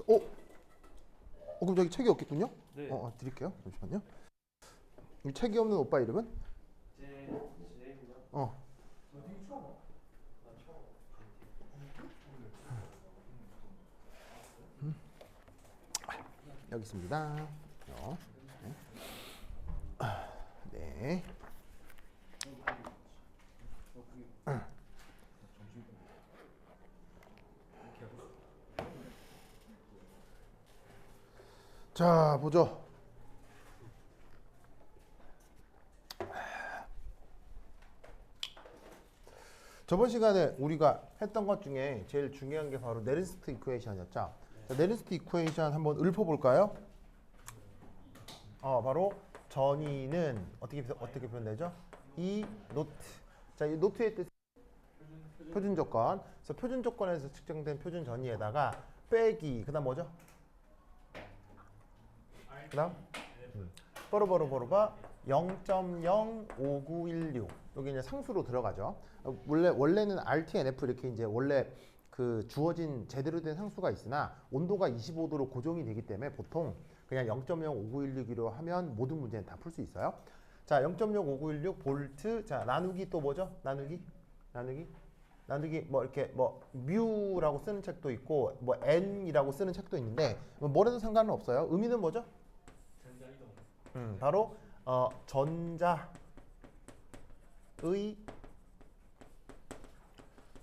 그럼 저기 책이 없겠군요? 네. 드릴게요. 잠시만요. 이 책이 없는 오빠 이름은? 제임이요? 어. 저 되게 처음 와. 나 처음 여기 있습니다. 네. 자, 보죠. 저번 시간에 우리가 했던 것 중에 제일 중요한 게 바로 네른스트 이퀘이션이었죠. 자, 네른스트 이퀘이션 한번 읊어볼까요? 바로 전위는 어떻게 표현되죠? 이 노트. 자, 이 노트의 뜻 표준 조건. 그래서 표준 조건에서 측정된 표준 전위에다가 빼기. 그다음 뭐죠? 그다음 뽀로바 0.05916. 여기 이제 상수로 들어가죠. 원래는 RTNF 이렇게 이제 원래 그 주어진 제대로 된 상수가 있으나 온도가 25도로 고정이 되기 때문에 보통 그냥 0.05916으로 하면 모든 문제는 다 풀 수 있어요. 자, 0.05916 볼트. 자, 나누기 또 뭐죠? 나누기 뭐 이렇게 뭐 뮤라고 쓰는 책도 있고 뭐 n이라고 쓰는 책도 있는데 뭐래도 상관은 없어요. 의미는 뭐죠? 전자이동. 바로 전자의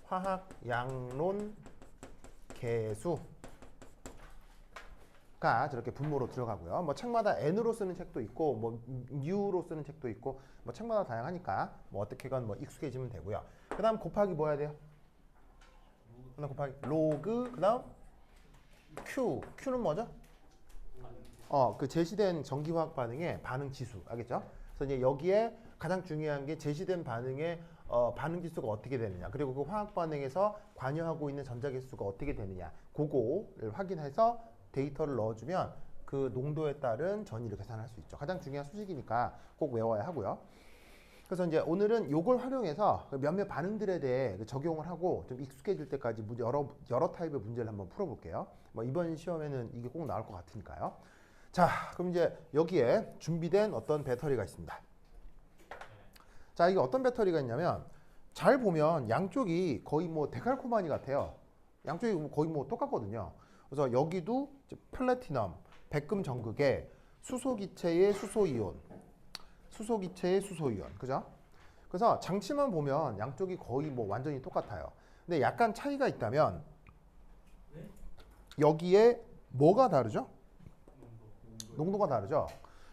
화학 양론 계수가 저렇게 분모로 들어가고요. 뭐 책마다 n으로 쓰는 책도 있고 뭐 u로 쓰는 책도 있고 뭐 책마다 다양하니까 뭐 어떻게건 뭐 익숙해지면 되고요. 그다음 곱하기 뭐 해야 돼요? 그다음 곱하기 로그. 그다음 q는 뭐죠? 그 제시된 전기화학 반응의 반응 지수. 알겠죠? 그래서 이제 여기에 가장 중요한 게 제시된 반응의 반응 지수가 어떻게 되느냐, 그리고 그 화학 반응에서 관여하고 있는 전자 개수가 어떻게 되느냐, 그거를 확인해서 데이터를 넣어주면 그 농도에 따른 전위를 계산할 수 있죠. 가장 중요한 수식이니까 꼭 외워야 하고요. 그래서 이제 오늘은 이걸 활용해서 몇몇 반응들에 대해 적용을 하고 좀 익숙해질 때까지 여러 타입의 문제를 한번 풀어볼게요. 뭐 이번 시험에는 이게 꼭 나올 것 같으니까요. 자, 그럼 이제 여기에 준비된 어떤 배터리가 있습니다. 자, 이게 어떤 배터리가 있냐면 잘 보면 양쪽이 거의 뭐 데칼코마니 같아요. 양쪽이 거의 뭐 똑같거든요. 그래서 여기도 플래티넘, 백금 전극에 수소기체의 수소이온, 그죠? 그래서 장치만 보면 양쪽이 거의 뭐 완전히 똑같아요. 근데 약간 차이가 있다면 여기에 뭐가 다르죠? 농도가 다르죠.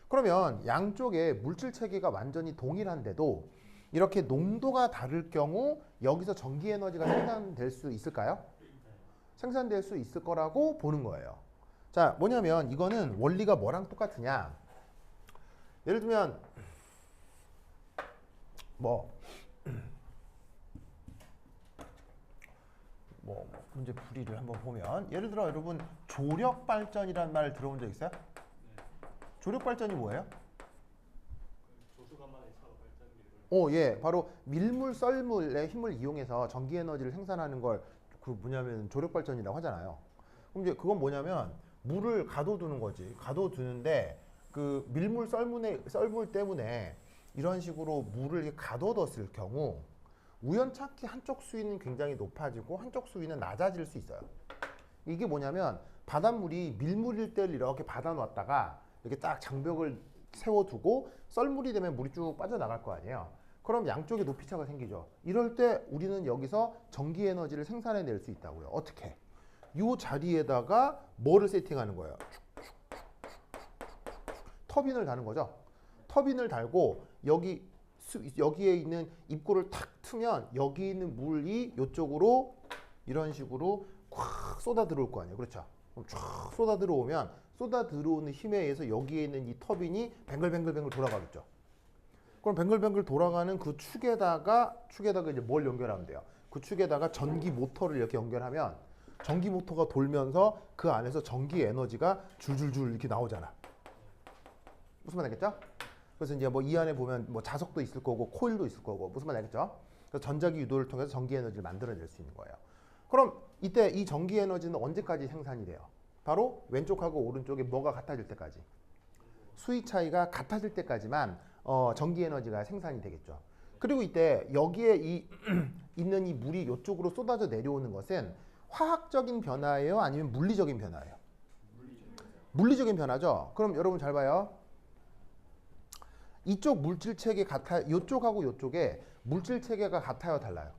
그러면 양쪽의 물질 체계가 완전히 동일한데도 이렇게 농도가 다를 경우 여기서 전기 에너지가 생산될 수 있을까요? 생산될 수 있을 거라고 보는 거예요. 자, 뭐냐면 이거는 원리가 뭐랑 똑같으냐? 예를 들면 문제 풀이를 한번 보면, 예를 들어 여러분 조력 발전이라는 말 들어본 적 있어요? 조력 발전이 뭐예요? 조수간만의 차로 발전기를. 예, 바로 밀물 썰물의 힘을 이용해서 전기 에너지를 생산하는 걸 그 뭐냐면 조력 발전이라고 하잖아요. 그럼 이제 그건 뭐냐면 물을 가둬두는 거지. 가둬두는데 그 밀물 썰물 때문에 이런 식으로 물을 이렇게 가둬뒀을 경우 우연찮게 한쪽 수위는 굉장히 높아지고 한쪽 수위는 낮아질 수 있어요. 이게 뭐냐면 바닷물이 밀물일 때를 이렇게 받아놨다가 이렇게 딱 장벽을 세워두고 썰물이 되면 물이 쭉 빠져나갈 거 아니에요. 그럼 양쪽에 높이차가 생기죠. 이럴 때 우리는 여기서 전기 에너지를 생산해낼 수 있다고요. 어떻게? 이 자리에다가 뭐를 세팅하는 거예요? 터빈을 다는 거죠. 터빈을 달고 여기에 있는 입구를 탁 트면 여기 있는 물이 이쪽으로 이런 식으로 콱 쏟아 들어올 거 아니에요. 그렇죠? 그럼 쫙 쏟아 들어오면 쏟아 들어오는 힘에 의해서 여기에 있는 이 터빈이 뱅글뱅글 돌아가겠죠. 그럼 뱅글뱅글 돌아가는 그 축에다가 이제 뭘 연결하면 돼요? 그 축에다가 전기 모터를 이렇게 연결하면 전기 모터가 돌면서 그 안에서 전기 에너지가 줄줄줄 이렇게 나오잖아. 무슨 말 알겠죠? 그래서 이제 뭐 이 안에 보면 뭐 자석도 있을 거고 코일도 있을 거고, 무슨 말 알겠죠? 그래서 전자기 유도를 통해서 전기 에너지를 만들어낼 수 있는 거예요. 그럼 이때 이 전기 에너지는 언제까지 생산이 돼요? 바로 왼쪽하고 오른쪽에 뭐가 같아질 때까지. 수위 차이가 같아질 때까지만 전기 에너지가 생산이 되겠죠. 그리고 이때 여기에 있는 이 물이 이쪽으로 쏟아져 내려오는 것은 화학적인 변화예요? 아니면 물리적인 변화예요? 물리적인 변화죠. 그럼 여러분 잘 봐요. 이쪽 물질 체계 같아요. 이쪽하고 이쪽에 물질 체계가 같아요, 달라요?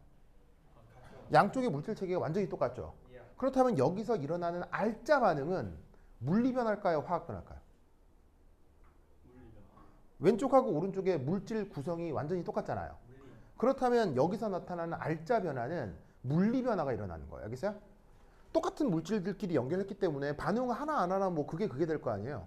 양쪽의 물질 체계가 완전히 똑같죠. 그렇다면 여기서 일어나는 알짜 반응은 물리 변할까요, 화학 변할까요? 왼쪽하고 오른쪽의 물질 구성이 완전히 똑같잖아요. 그렇다면 여기서 나타나는 알짜 변화는 물리 변화가 일어나는 거예요. 알겠어요? 똑같은 물질들끼리 연결했기 때문에 반응 하나 안 하나 뭐 그게 될 거 아니에요.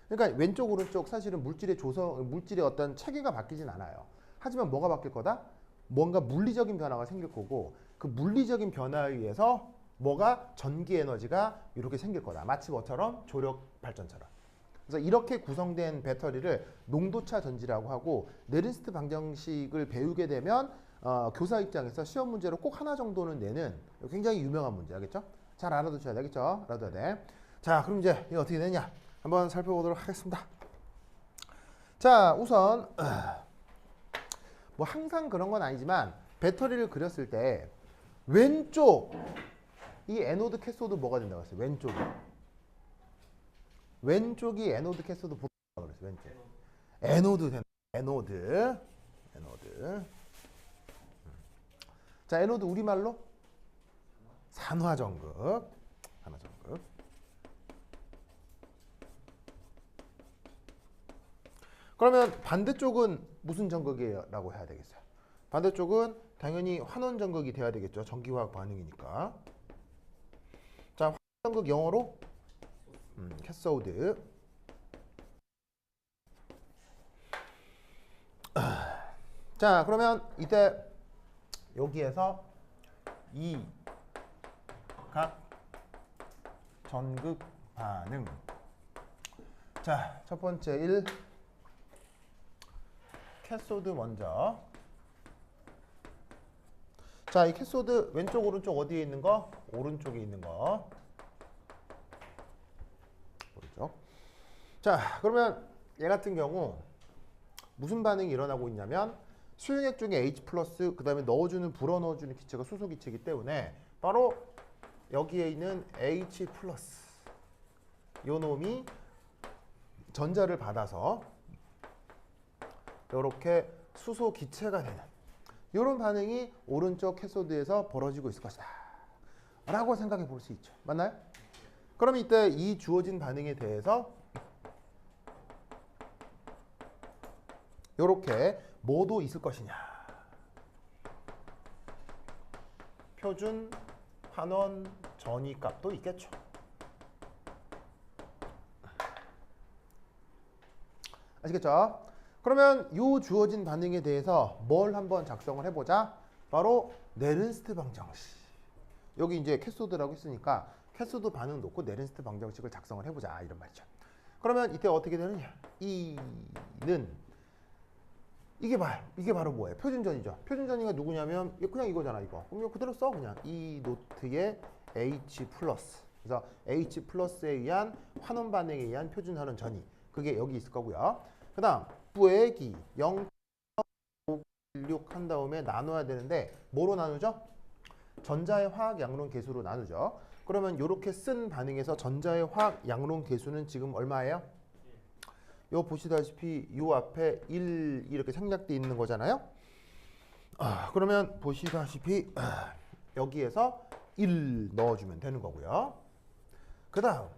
그러니까 왼쪽 오른쪽 사실은 물질의 어떤 체계가 바뀌진 않아요. 하지만 뭐가 바뀔 거다? 뭔가 물리적인 변화가 생길 거고 그 물리적인 변화에 의해서 뭐가 전기 에너지가 이렇게 생길 거다. 마치 뭐처럼 조력 발전처럼. 그래서 이렇게 구성된 배터리를 농도차 전지라고 하고 네른스트 방정식을 배우게 되면 교사 입장에서 시험 문제로 꼭 하나 정도는 내는 굉장히 유명한 문제 알겠죠? 잘 알아두셔야 되겠죠? 알아둬야 돼. 자, 그럼 이제 이거 어떻게 되냐? 한번 살펴보도록 하겠습니다. 자, 우선 뭐 항상 그런 건 아니지만 배터리를 그렸을 때 왼쪽 이 에노드 캐소드 뭐가 된다고 했어요? 왼쪽이 에노드 캐소드 보라고 그랬어요. 왼쪽. 에노드 된다. 에노드. 자, 에노드 우리말로 산화전극. 그러면 반대쪽은 무슨 전극이라고 해야 되겠어요? 반대쪽은 당연히 환원전극이 돼야 되겠죠. 전기화학 반응이니까. 자, 환원전극 영어로 캐소드. 자, 그러면 이때 여기에서 이 각 전극 반응. 자, 첫 번째 1 캐소드 먼저. 자, 이 캐소드 왼쪽 오른쪽 어디에 있는 거? 오른쪽에 있는 거. 오른쪽. 자, 그러면 얘 같은 경우 무슨 반응이 일어나고 있냐면 수용액 중에 H+, 그 다음에 불어 넣어주는 기체가 수소 기체이기 때문에 바로 여기에 있는 H+, 요 놈이 전자를 받아서 이렇게 수소 기체가 되는 이런 반응이 오른쪽 캐소드에서 벌어지고 있을 것이다 라고 생각해 볼 수 있죠. 맞나요? 그럼 이때 이 주어진 반응에 대해서 이렇게 뭐도 있을 것이냐. 표준 환원 전위 값도 있겠죠. 아시겠죠? 그러면 이 주어진 반응에 대해서 뭘 한번 작성을 해보자. 바로 네른스트 방정식. 여기 이제 캐소드라고 했으니까 캐소드 반응 놓고 네른스트 방정식을 작성을 해보자 이런 말이죠. 그러면 이때 어떻게 되느냐? 이게 바로 뭐예요? 표준전이죠. 표준전이가 누구냐면 그냥 이거잖아. 이거. 그럼 그대로 써 그냥. 이 노트에 H+. 그래서 H+에 의한 환원 반응에 의한 표준 환원 전이. 그게 여기 있을 거고요. 그 다음 뿌액이 0.516 한 다음에 나눠야 되는데 뭐로 나누죠? 전자의 화학 양론 계수로 나누죠. 그러면 이렇게 쓴 반응에서 전자의 화학 양론 계수는 지금 얼마예요? 요 보시다시피 요 앞에 1 이렇게 생략되어 있는 거잖아요. 그러면 보시다시피 여기에서 1 넣어주면 되는 거고요. 그 다음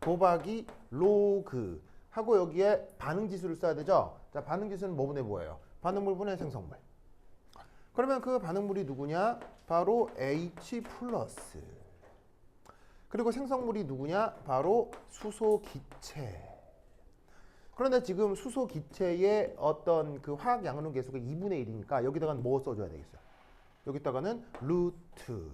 곱하기 로그 하고 여기에 반응 지수를 써야 되죠. 자, 반응 지수는 뭐분의 뭐예요? 반응물 분의 생성물. 그러면 그 반응물이 누구냐? 바로 H+. 그리고 생성물이 누구냐? 바로 수소 기체. 그런데 지금 수소 기체의 어떤 그 화학 양론 계수가 2분의 1이니까 여기다가는 뭐 써줘야 되겠어요? 여기다가는 루트.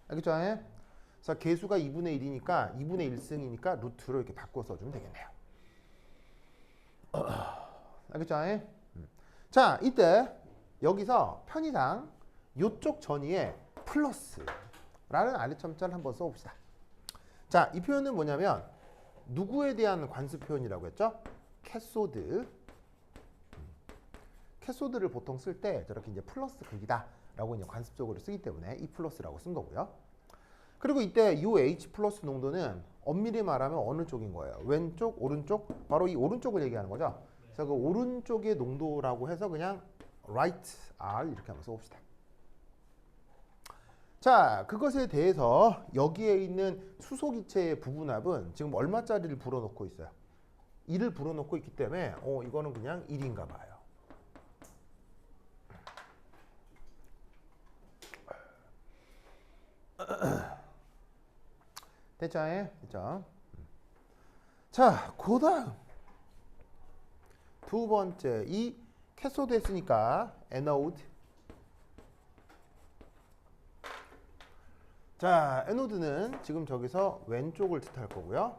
알겠죠? 그래서 계수가 2분의 1이니까 2분의 1승이니까 루트로 이렇게 바꿔 써주면 되겠네요. 알겠죠? 자, 이때 여기서 편의상 이쪽 전위에 플러스라는 아래첨자를 한번 써봅시다. 자, 이 표현은 뭐냐면 누구에 대한 관습 표현이라고 했죠? 캐소드. 캐소드를 보통 쓸 때 저렇게 이제 플러스 극이다라고 이제 관습적으로 쓰기 때문에 이 플러스라고 쓴 거고요. 그리고 이때 UH 플러스 농도는 엄밀히 말하면 어느 쪽인 거예요? 왼쪽, 오른쪽? 바로 이 오른쪽을 얘기하는 거죠. 그래서 그 오른쪽의 농도라고 해서 그냥 right R 이렇게 한번 써봅시다. 자, 그것에 대해서 여기에 있는 수소기체의 부분합은 지금 얼마짜리를 불어넣고 있어요? 1을 불어넣고 있기 때문에 이거는 그냥 1인가 봐요. 됐죠? 됐죠? 자, 그 다음 두 번째, 이 캐소드 했으니까 에노드. 자, 에노드는 지금 저기서 왼쪽을 뜻할 거고요.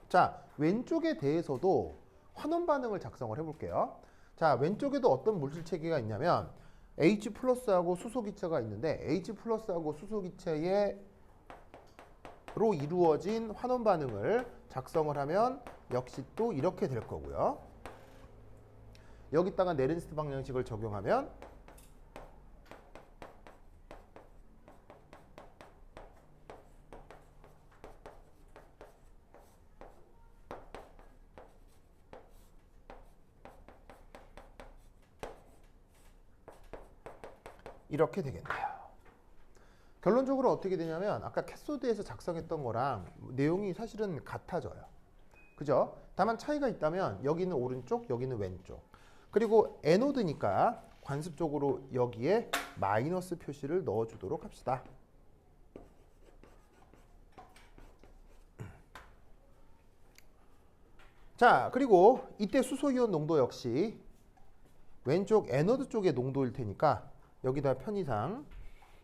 자, 왼쪽에 대해서도 환원 반응을 작성을 해볼게요. 자, 왼쪽에도 어떤 물질 체계가 있냐면 H 플러스하고 수소기체가 있는데 H 플러스하고 수소기체로 이루어진 환원 반응을 작성을 하면 역시 또 이렇게 될 거고요. 여기다가 네른스트 방정식을 적용하면 이렇게 되겠네요. 결론적으로 어떻게 되냐면 아까 캐소드에서 작성했던 거랑 내용이 사실은 같아져요. 그죠? 다만 차이가 있다면 여기는 오른쪽, 여기는 왼쪽. 그리고 에노드니까 관습적으로 여기에 마이너스 표시를 넣어주도록 합시다. 자, 그리고 이때 수소이온 농도 역시 왼쪽 에너드 쪽의 농도일 테니까 여기다 편의상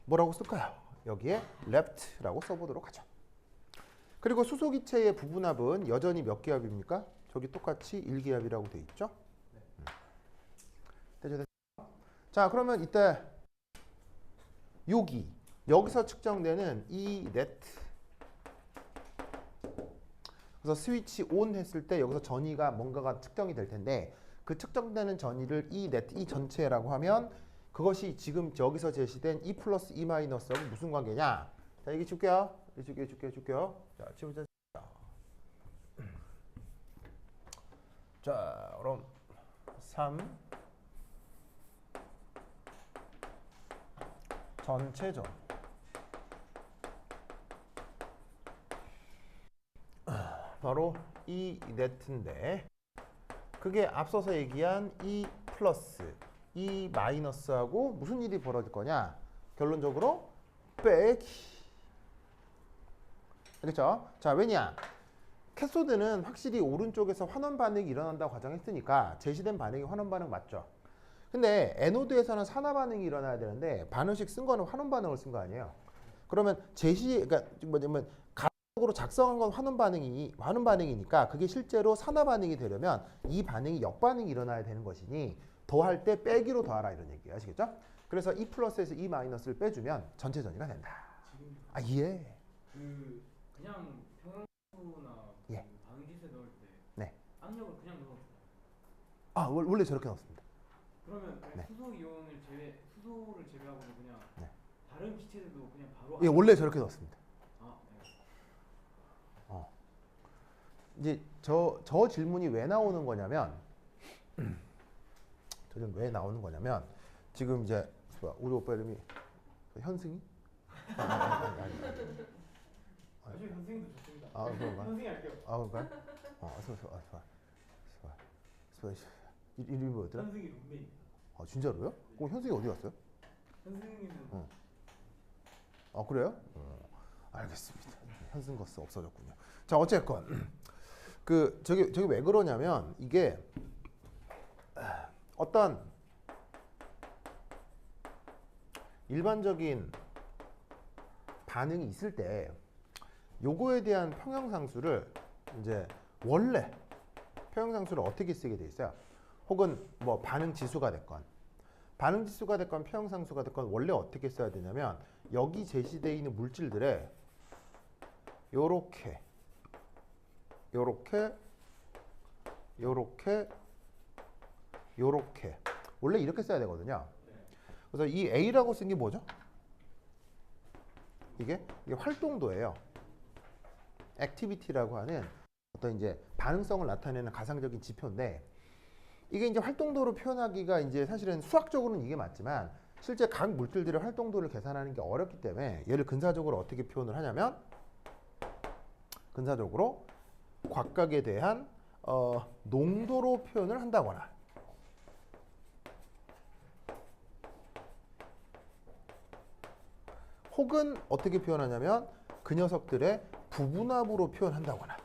뭐라고 쓸까요? 여기에 left라고 써보도록 하죠. 그리고 수소기체의 부분합은 여전히 몇 기압입니까? 저기 똑같이 1기압이라고 돼 있죠? 됐죠? 자, 그러면 이때 여기서 측정되는 이 네트, 그래서 스위치 온 했을 때 여기서 전위가 뭔가가 측정이 될 텐데 그 측정되는 전위를 이 네트, 이 전체라고 하면 그것이 지금 여기서 제시된 E 플러스 E 마이너스하고 무슨 관계냐? 자, 얘기 줄게요. 줄게요. 자, 지금 자, 그럼 3 전체점 바로 이 네트인데 그게 앞서서 얘기한 E 플러스 E 마이너스하고 무슨 일이 벌어질 거냐? 결론적으로 빼기. 알겠죠? 자, 왜냐? 캐소드는 확실히 오른쪽에서 환원 반응이 일어난다고 가정했으니까 제시된 반응이 환원 반응 맞죠? 근데 에노드에서는 산화 반응이 일어나야 되는데 반응식 쓴 거는 환원 반응을 쓴 거 아니에요? 그러면 그러니까 뭐냐면 가속으로 작성한 건 환원 반응이니까 그게 실제로 산화 반응이 되려면 이 반응이 역반응이 일어나야 되는 것이니 더할 때 빼기로 더하라 이런 얘기예요. 아시겠죠? 그래서 E 플러스에서 E 마이너스를 빼주면 전체 전위가 된다. 아, 예. 그냥 평형수나 예. 반응지수에 넣을 때 네. 압력을 그냥 넣어요. 아, 원래 저렇게 넣습니다. 그러면 네. 수소를 제외하고 그냥 네. 다른 기체들도 그냥 바로 예, 원래 저렇게 넣습니다. 네. 이제 저 질문이 왜 나오는 거냐면 지금 이제 우리 오빠 이름이 현승이? 아니. 나중에 선생님도 좋습니다. 아, 그런가? 선생님 할게요. 아, 그런가요? 이름이 뭐였더라? 선생님 룸메입니다. 아, 진짜로요? 그럼 현승이 어디 갔어요? 선생님은 아, 그래요? 알겠습니다. 현승거스 없어졌군요. 자, 어쨌건 저기 왜 그러냐면 이게 어떤 일반적인 반응이 있을 때 요거에 대한 평형상수를 이제 원래 평형상수를 어떻게 쓰게 돼 있어요? 혹은 뭐 반응지수가 됐건 평형상수가 됐건 원래 어떻게 써야 되냐면 여기 제시되어 있는 물질들의 요렇게 요렇게 요렇게 요렇게 원래 이렇게 써야 되거든요. 그래서 이 A라고 쓴 게 뭐죠? 이게 활동도예요. 액티비티라고 하는 어떤 이제 반응성을 나타내는 가상적인 지표인데 이게 이제 활동도로 표현하기가 이제 사실은 수학적으로는 이게 맞지만 실제 각 물질들의 활동도를 계산하는 게 어렵기 때문에 얘를 근사적으로 어떻게 표현을 하냐면 근사적으로 각각에 대한 농도로 표현을 한다거나 혹은 어떻게 표현하냐면 그 녀석들의 부분합으로 표현한다거나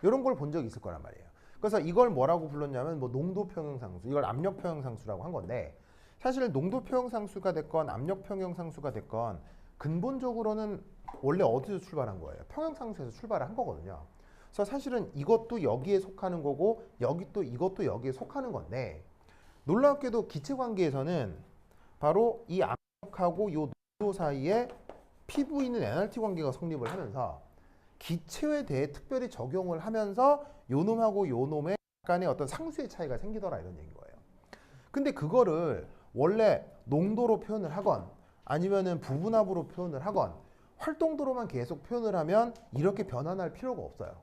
이런 걸 본 적이 있을 거란 말이에요. 그래서 이걸 뭐라고 불렀냐면 뭐 농도 평형상수, 이걸 압력 평형상수라고 한 건데 사실 농도 평형상수가 됐건 압력 평형상수가 됐건 근본적으로는 원래 어디서 출발한 거예요? 평형상수에서 출발을 한 거거든요. 그래서 사실은 이것도 여기에 속하는 거고 이것도 여기에 속하는 건데 놀랍게도 기체관계에서는 바로 이 압력하고 이 농도 사이에 PV 있는 NRT 관계가 성립을 하면서 기체에 대해 특별히 적용을 하면서 요놈하고 요놈의 약간의 어떤 상수의 차이가 생기더라 이런 얘기인 거예요. 근데 그거를 원래 농도로 표현을 하건 아니면은 부분합으로 표현을 하건 활동도로만 계속 표현을 하면 이렇게 변환할 필요가 없어요.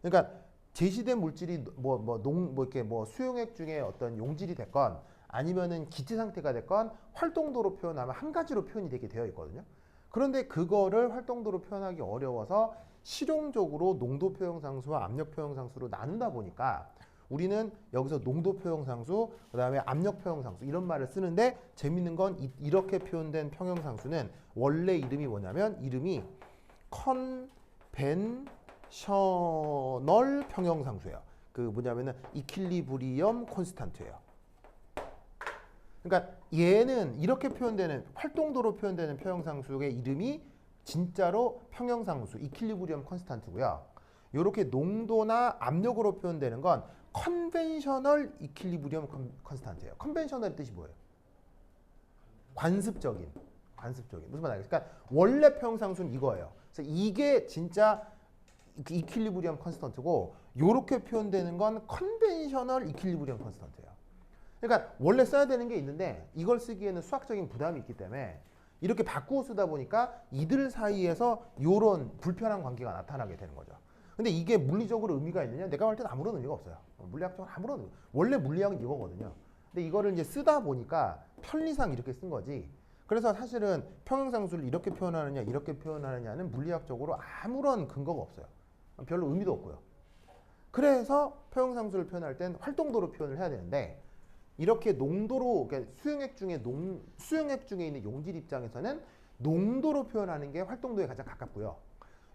그러니까 제시된 물질이 이렇게 수용액 중에 어떤 용질이 됐건 아니면은 기체 상태가 됐건 활동도로 표현하면 한 가지로 표현이 되게 되어 있거든요. 그런데 그거를 활동도로 표현하기 어려워서 실용적으로 농도 표현상수와 압력 표현상수로 나눈다 보니까 우리는 여기서 농도 표현상수, 그다음에 압력 표현상수 이런 말을 쓰는데 재밌는 건 이렇게 표현된 평형상수는 원래 이름이 뭐냐면 이름이 컨벤셔널 평형상수예요. 그 뭐냐면은 이퀄리브리엄 콘스탄트예요. 그러니까 얘는 이렇게 표현되는 활동도로 표현되는 평형상수의 이름이 진짜로 평형상수 이퀄리브리엄 콘스탄트고요. 이렇게 농도나 압력으로 표현되는 건 컨벤셔널 이퀄리브리엄 콘스탄트예요. 컨벤셔널의 뜻이 뭐예요? 관습적인. 무슨 말 알겠어요? 그러니까 원래 평형상수는 이거예요. 그래서 이게 진짜 이퀄리브리엄 콘스탄트고 이렇게 표현되는 건 컨벤셔널 이퀄리브리엄 콘스탄트예요. 그러니까 원래 써야 되는 게 있는데 이걸 쓰기에는 수학적인 부담이 있기 때문에 이렇게 바꾸어 쓰다 보니까 이들 사이에서 이런 불편한 관계가 나타나게 되는 거죠. 근데 이게 물리적으로 의미가 있느냐? 내가 볼 때는 아무런 의미가 없어요. 물리학적으로 아무런 의미. 원래 물리학은 이거거든요. 근데 이거를 이제 쓰다 보니까 편리상 이렇게 쓴 거지. 그래서 사실은 평형상수를 이렇게 표현하느냐 이렇게 표현하느냐는 물리학적으로 아무런 근거가 없어요. 별로 의미도 없고요. 그래서 평형상수를 표현할 땐 활동도로 표현을 해야 되는데 이렇게 농도로 그러니까 수용액 중에 있는 용질 입장에서는 농도로 표현하는 게 활동도에 가장 가깝고요.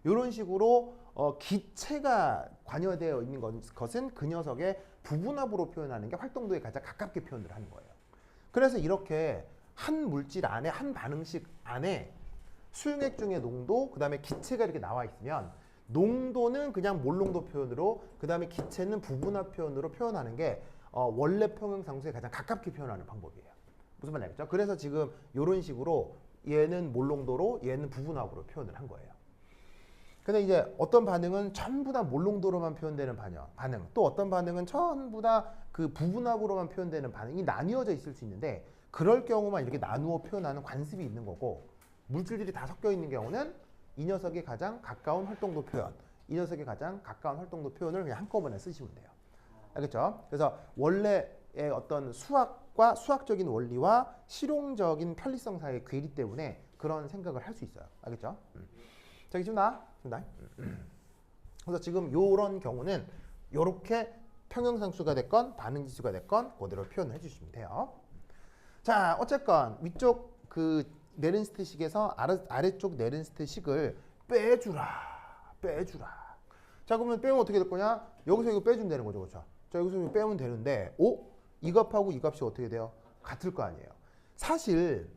이런 식으로 기체가 관여되어 있는 것은 그 녀석의 부분합으로 표현하는 게 활동도에 가장 가깝게 표현을 하는 거예요. 그래서 이렇게 한 물질 안에 한 반응식 안에 수용액 중의 농도 그다음에 기체가 이렇게 나와 있으면 농도는 그냥 몰농도 표현으로 그다음에 기체는 부분합 표현으로 표현하는 게 원래 평형상수에 가장 가깝게 표현하는 방법이에요. 무슨 말인지 알겠죠? 그래서 지금 이런 식으로 얘는 몰농도로 얘는 부분합으로 표현을 한 거예요. 근데 이제 어떤 반응은 전부 다 몰농도로만 표현되는 반응, 또 어떤 반응은 전부 다 그 부분합으로만 표현되는 반응이 나뉘어져 있을 수 있는데 그럴 경우만 이렇게 나누어 표현하는 관습이 있는 거고 물질들이 다 섞여 있는 경우는 이 녀석의 가장 가까운 활동도 표현, 이 녀석의 가장 가까운 활동도 표현을 그냥 한꺼번에 쓰시면 돼요. 알겠죠? 그래서 원래의 어떤 수학과 수학적인 원리와 실용적인 편리성 사이의 괴리 때문에 그런 생각을 할 수 있어요. 알겠죠? 자, 이제 좀 나아? 그래서 지금 요런 경우는 요렇게 평형상수가 됐건 반응지수가 됐건 그대로 표현을 해주시면 돼요. 자, 어쨌건 위쪽 그 네른스트식에서 아래쪽 네른스트식을 빼주라. 자, 그러면 빼면 어떻게 될 거냐? 여기서 이거 빼주면 되는 거죠, 그렇죠? 자, 여기서 이거 빼면 되는데, 이 값하고 이 값이 어떻게 돼요? 같을 거 아니에요. 사실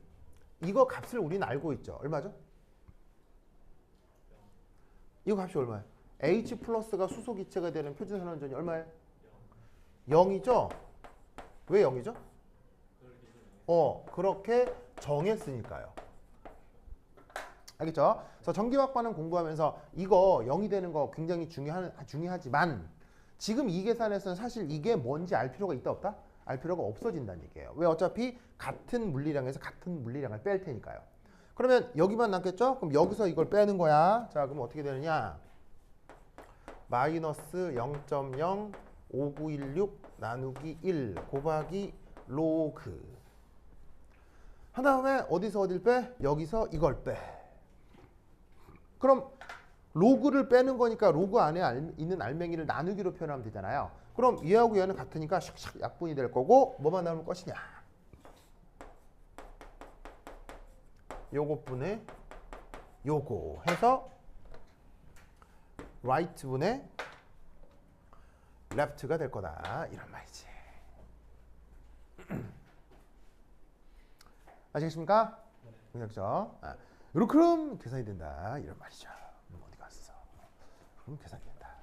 이거 값을 우리는 알고 있죠. 얼마죠? 이거 값이 얼마예요? H 플러스가 수소기체가 되는 표준산원전이 얼마예요? 0이죠? 왜 0이죠? 그렇게 정했으니까요. 알겠죠? 그래서 전기막반응 공부하면서 이거 0이 되는 거 굉장히 중요하지만 지금 이 계산에서는 사실 이게 뭔지 알 필요가 있다 없다? 알 필요가 없어진다는 얘기예요. 왜? 어차피 같은 물리량에서 같은 물리량을 뺄 테니까요. 그러면 여기만 남겠죠? 그럼 여기서 이걸 빼는 거야. 자, 그럼 어떻게 되느냐? 마이너스 0.05916 나누기 1 곱하기 로그. 한 다음에 어디서 어딜 빼? 여기서 이걸 빼. 그럼 로그를 빼는 거니까 로그 안에 있는 알맹이를 나누기로 표현하면 되잖아요. 그럼 얘하고 얘는 같으니까 샥샥 약분이 될 거고 뭐만 남을 것이냐? 요거 분의 요거 해서 right 분의 left가 될 거다. 이런 말이지. 아시겠습니까? 그렇죠? 이렇게 하면 계산이 된다. 이런 말이죠. 어디 갔어? 그럼 계산이 된다.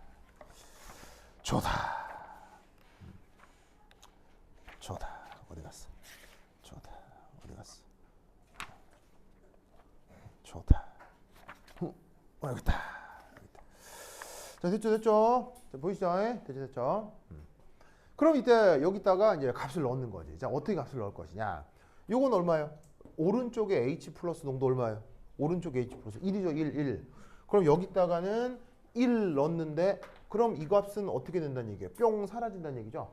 좋다. 좋다. 어디 갔어? 좋다. 어디 갔어? 좋다. 여기 있다. 자, 됐죠? 자, 보이시죠? 됐죠? 그럼 이때 여기다가 이제 값을 넣는 거지. 자, 어떻게 값을 넣을 것이냐? 요건 얼마예요? 오른쪽에 H 플러스 농도 얼마예요? 오른쪽에 H 플러스 1이죠. 1. 그럼 여기다가는 1 넣었는데 그럼 이 값은 어떻게 된다는 얘기예요? 뿅 사라진다는 얘기죠.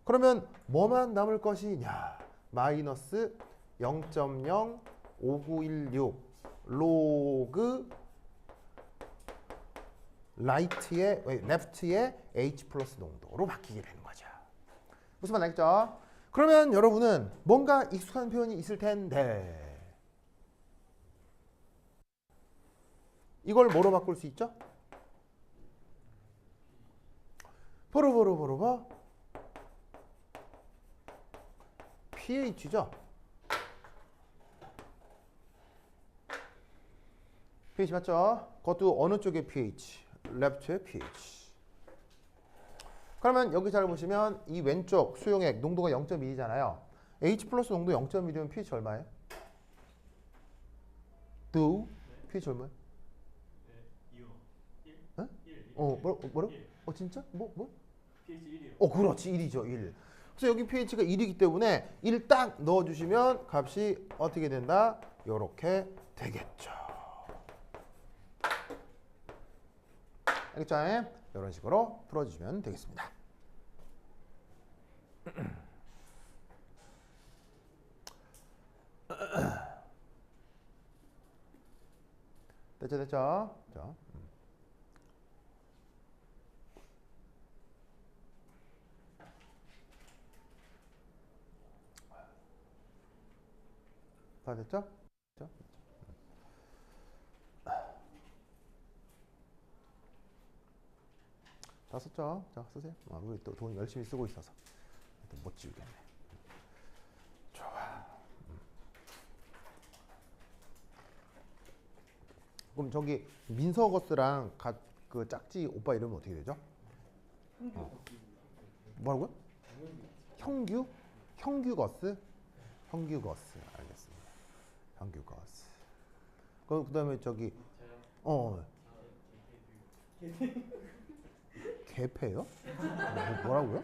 그러면 뭐만 남을 것이냐? 마이너스 0.05916 로그 레프트의 H 플러스 농도로 바뀌게 되는 거죠. 무슨 말 알겠죠? 그러면 여러분은 뭔가 익숙한 표현이 있을 텐데 이걸 뭐로 바꿀 수 있죠? 보로보로보로보 pH죠. pH 맞죠? 그것도 어느 쪽의 pH? 레프트의 pH. 그러면 여기 잘 보시면 이 왼쪽 수용액 농도가 0.2잖아요. H 플러스 농도 0.1이면 pH 얼마예요? do pH 얼마예요? 네? 뭐라고? 진짜? 뭐? pH 1이요. 그렇지. 1이죠. 1. 그래서 여기 pH가 1이기 때문에 1 딱 넣어주시면 값이 어떻게 된다? 요렇게 되겠죠. 알겠죠? 이런 식으로 풀어주시면 되겠습니다. 됐죠? 자. 다 됐죠? 다 썼죠? 자, 쓰세요. 우리 또 돈 열심히 쓰고 있어서 못 지우겠네. 좋아. 그럼 저기 민서거스랑 그 짝지 오빠 이름은 어떻게 되죠? 뭐라고요? 형규? 형규거스? 형규거스. 알겠습니다. 형규거스. 그다음에 저기 개패요? 뭐라고요?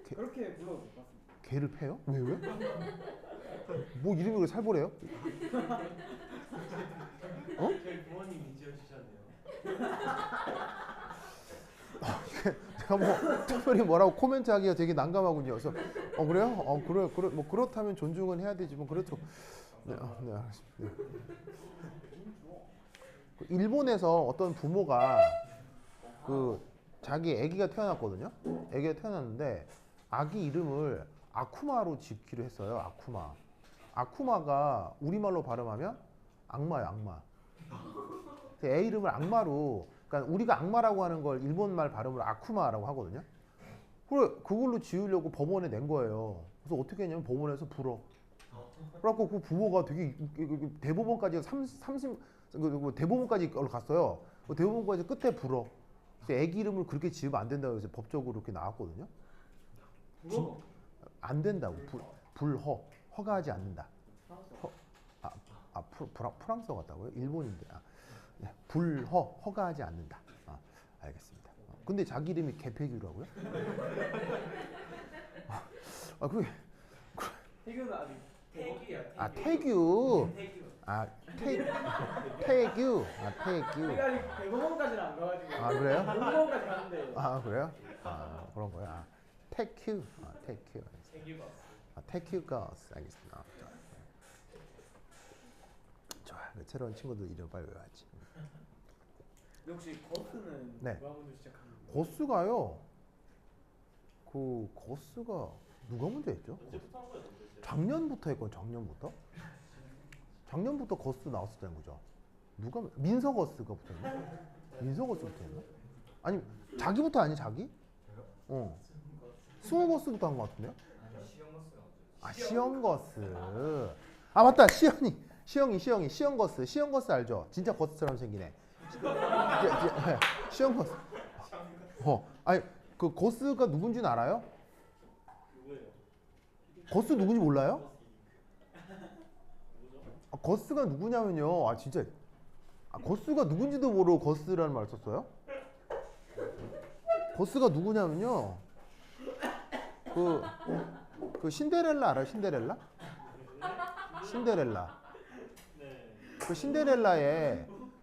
그렇게 불러도 될 것 같습니다. 개를 패요? 왜? 뭐 이름이 왜 살벌해요? 저희 부모님이 지어주셨네요. 제가 뭐 특별히 뭐라고 코멘트하기가 되게 난감하군요. 그래서 그래요? 그래 뭐 그렇다면 존중은 해야 되지만 그렇죠. 네, 네 알겠습니다. 네. 일본에서 어떤 부모가 자기 아기가 태어났거든요. 아기가 태어났는데 아기 이름을 아쿠마로 짓기로 했어요. 아쿠마. 아쿠마가 우리말로 발음하면 악마예요. 악마. 애 이름을 악마로, 그러니까 우리가 악마라고 하는 걸 일본말 발음으로 아쿠마라고 하거든요. 그걸로 지으려고 법원에 낸 거예요. 그래서 어떻게 했냐면 법원에서 불어. 그래갖고 그 부모가 되게 대법원까지 대법원까지 갔어요. 대법원까지 끝에 불어. 그래서 애기 이름을 그렇게 지으면 안 된다고 해서 법적으로 그렇게 나왔거든요. 안 된다고. 허가하지 않는다. 프랑스어 같다고요? 일본인데. 네, 허가하지 않는다. 알겠습니다. 근데 자기 이름이 개폐규라고요? 그게 태교는 아직 태교야. 태규. 태교. 태규. 제가 아직 대법원까지는 안 가가지고. 그래요? 공무원까지 갔는데. 그래요? 그런 거야. 태큐. 태큐. 태교가. 태큐가 알겠습니다. 좋아. 새로운 친구들 이름 빨리 외워야지. 근데 혹시 거스는 네. 누가 먼저 시작한 거예요? 거스가요. 거스가 누가 먼저 했죠? 언제부터 한 거예요? 작년부터 했건 작년부터 거스 나왔었다는 거죠. 민서 거스가 붙었나? 민서 거스부터 했나? 아니 자기부터 아니 자기? 수호 거스부터 한 것 같은데요? 시영 거스. 맞다. 시영 거스. 시영 거스 알죠? 진짜 거스처럼 생기네. 시영 거스. 아니 그 거스가 누군지는 알아요? 누구예요? 거스 누군지 몰라요? 거스가 누구냐면요. 진짜. 거스가 누군지도 모르고 거스라는 말 썼어요? 거스가 누구냐면요. 그 신데렐라 알아요? 신데렐라? 네.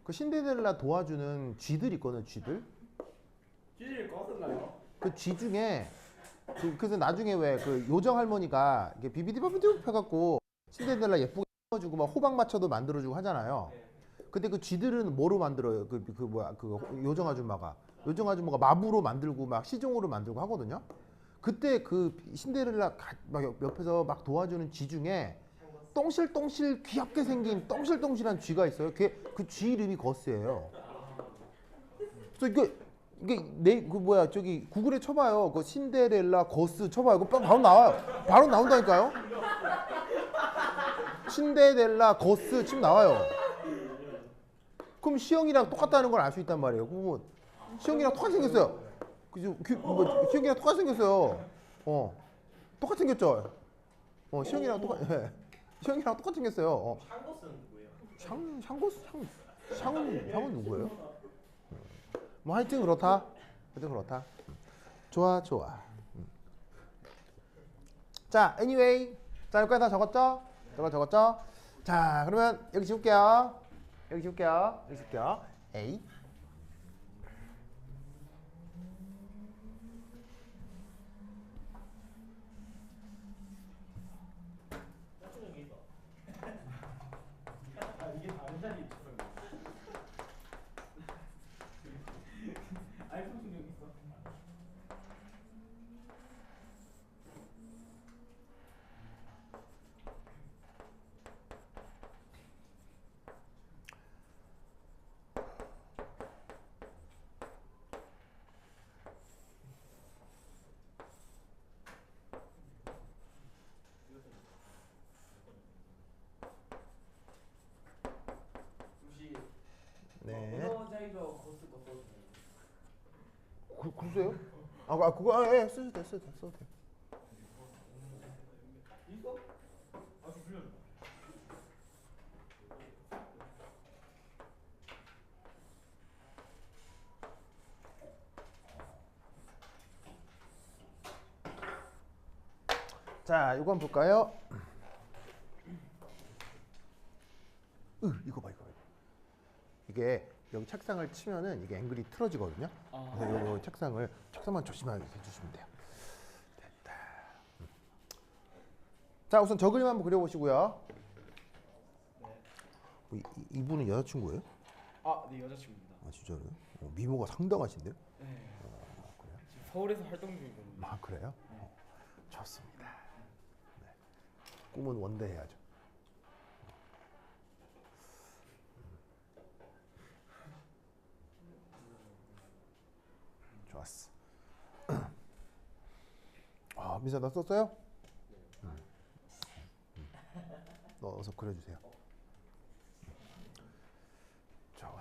그 신데렐라 도와주는 쥐들 있거든요. 쥐들. 쥐를 거스나요? 그 쥐 중에 그래서 나중에 왜 그 요정 할머니가 이게 비비디바비디 해갖고 신데렐라 예쁘게 해주고 막 호박 맞춰도 만들어주고 하잖아요. 근데 그 쥐들은 뭐로 만들어요? 그 요정 아줌마가 마부로 만들고 막 시종으로 만들고 하거든요. 그때 그 신데렐라 막 옆에서 막 도와주는 쥐 중에 똥실똥실 귀엽게 생긴 똥실똥실한 쥐가 있어요. 그 쥐 이름이 거스예요. 그래서 이게 저기 구글에 쳐봐요. 그 신데렐라 거스 쳐봐요. 그거 바로 나와요. 바로 나온다니까요. 신데렐라 거스 치면 나와요. 그럼 시영이랑 똑같다는 걸 알 수 있단 말이에요. 그거 시영이랑 똑같이 생겼어요. 시영이랑 똑같이 생겼어요. 똑같이 생겼죠. 시영이랑 시영이랑 똑같이 생겼어요. 샹거스는 누구예요? 샹은 누구예요? 뭐 하여튼 그렇다. 좋아. 자, anyway. 자, 여기까지 다 적었죠? 자, 그러면 여기 지울게요. A. 이게 다른 자리 있어요. 아이폰 여기 있어. 혹시 네. 에너자이저 거스 거 써도 돼요? 글쎄요? 그거 써도 돼. 있어? 좀 빌려줘. 자, 이거 한번 볼까요? 이거 봐. 이게 여기 책상을 치면은 이게 앵글이 틀어지거든요. 그래서 요 책상만 조심하게 해주시면 돼요. 됐다. 자, 우선 저 그림 한번 그려보시고요. 이분은 여자친구예요? 네, 여자친구입니다. 진짜로요? 미모가 상당하신데요? 네. 그래요? 지금 서울에서 활동 중이거든요. 그래요? 좋습니다. 네. 꿈은 원대해야죠. 좋았어. 민서 너 썼어요? 넣어서 그려주세요. 좋아.